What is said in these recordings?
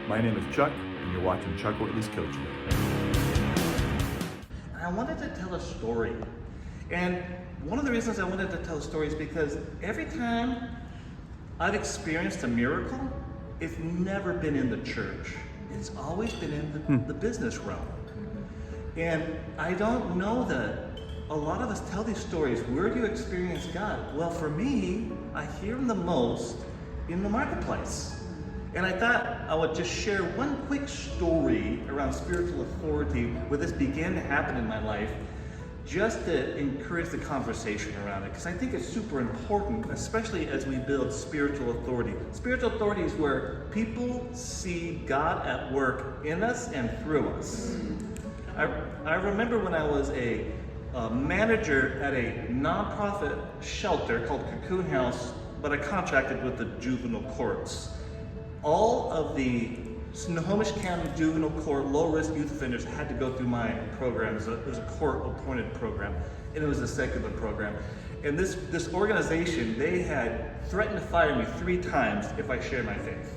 My name is Chuck, and you're watching Chuck Whitley's Coaching. I wanted to tell a story. And one of the reasons I wanted to tell a story is because every time I've experienced a miracle, it's never been in the church. It's always been in the business realm. And I don't know that a lot of us tell these stories. Where do you experience God? Well, for me, I hear him the most in the marketplace. And I thought I would just share one quick story around spiritual authority where this began to happen in my life, just to encourage the conversation around it, because I think it's super important, especially as we build spiritual authority. Spiritual authority is where people see God at work in us and through us. I remember when I was a manager at a nonprofit shelter called Cocoon House, but I contracted with the juvenile courts. All of the Snohomish County Juvenile Court low-risk youth offenders had to go through my program. It was a court-appointed program, and it was a secular program. And this organization, they had threatened to fire me 3 times if I shared my faith.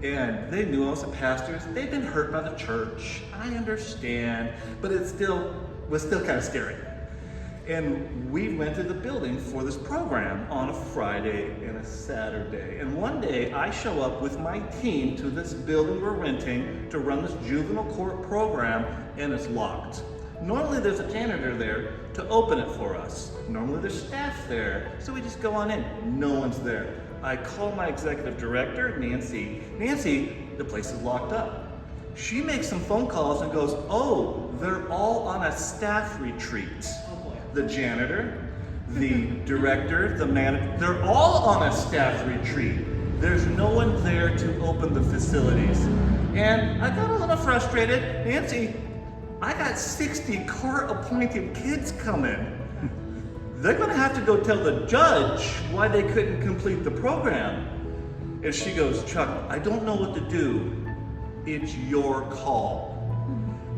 And they knew I was a pastor. They'd been hurt by the church. I understand, but it was still kind of scary. And we rented the building for this program on a Friday and a Saturday. And one day I show up with my team to this building we're renting to run this juvenile court program, and it's locked. Normally there's a janitor there to open it for us. Normally there's staff there, so we just go on in. No one's there. I call my executive director, Nancy. Nancy, the place is locked up. She makes some phone calls and goes, oh, they're all on a staff retreat. The janitor, the director, the manager, they're all on a staff retreat. There's no one there to open the facilities. And I got a little frustrated. Nancy, I got 60 court-appointed kids coming. They're gonna have to go tell the judge why they couldn't complete the program. And she goes, Chuck, I don't know what to do. It's your call.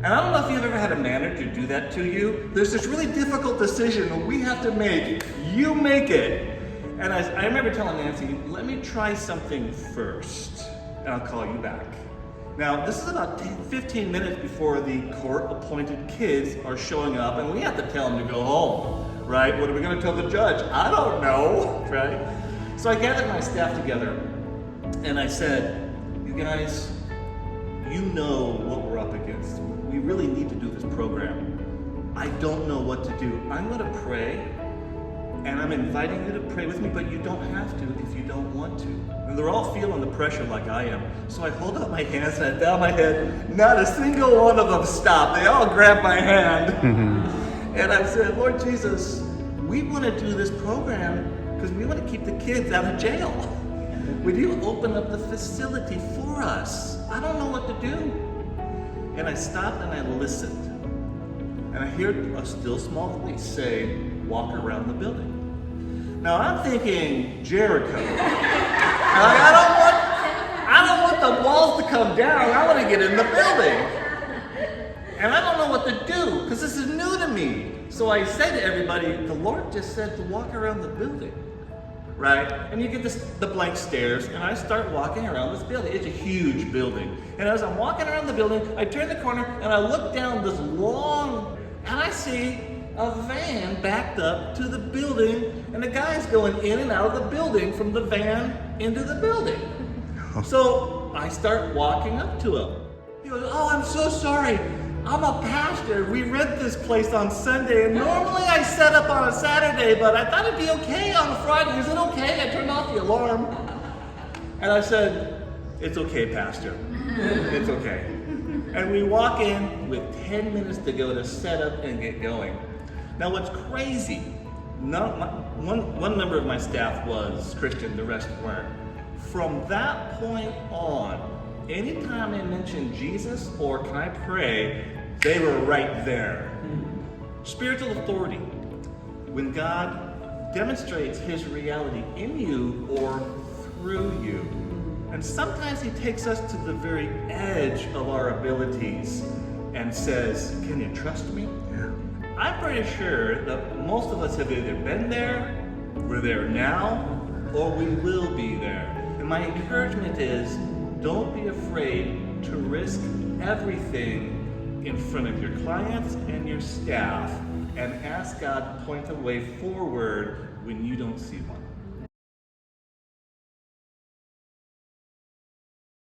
And I don't know if you've ever had a manager do that to you. There's this really difficult decision that we have to make. You make it. And I remember telling Nancy, let me try something first, and I'll call you back. Now, this is about 15 minutes before the court-appointed kids are showing up, and we have to tell them to go home, right? What are we gonna tell the judge? I don't know, right? So I gathered my staff together, and I said, you guys, you know what we're up against. We really need to do this program. I don't know what to do. I'm gonna pray, and I'm inviting you to pray with me, but you don't have to if you don't want to. And they're all feeling the pressure like I am. So I hold out my hands and I bow my head. Not a single one of them stopped. They all grabbed my hand. And I said, Lord Jesus, we wanna do this program because we wanna keep the kids out of jail. Would you open up the facility for us? I don't know what to do. And I stopped and I listened. And I hear a still small voice say, walk around the building. Now I'm thinking Jericho. I don't want the walls to come down. I want to get in the building. And I don't know what to do because this is new to me. So I said to everybody, the Lord just said to walk around the building. Right? And you get the blank stairs, and I start walking around this building. It's a huge building. And as I'm walking around the building, I turn the corner, and I look down this long, and I see a van backed up to the building, and the guy's going in and out of the building from the van into the building. So I start walking up to him. He goes, oh, I'm so sorry. I'm a pastor. We rent this place on Sunday, and normally I set up on a Saturday, but I thought it'd be okay on a Friday. Is it okay? I turned off the alarm. And I said, it's okay, Pastor. It's okay. And we walk in with 10 minutes to go to set up and get going. Now what's crazy, one member of my staff was Christian, the rest weren't. From that point on, anytime I mentioned Jesus or can I pray, they were right there. Spiritual authority. When God demonstrates his reality in you or through you. And sometimes he takes us to the very edge of our abilities and says, can you trust me? Yeah. I'm pretty sure that most of us have either been there, we're there now, or we will be there. And my encouragement is, Don't be afraid to risk everything in front of your clients and your staff and ask God to point the way forward when you don't see one.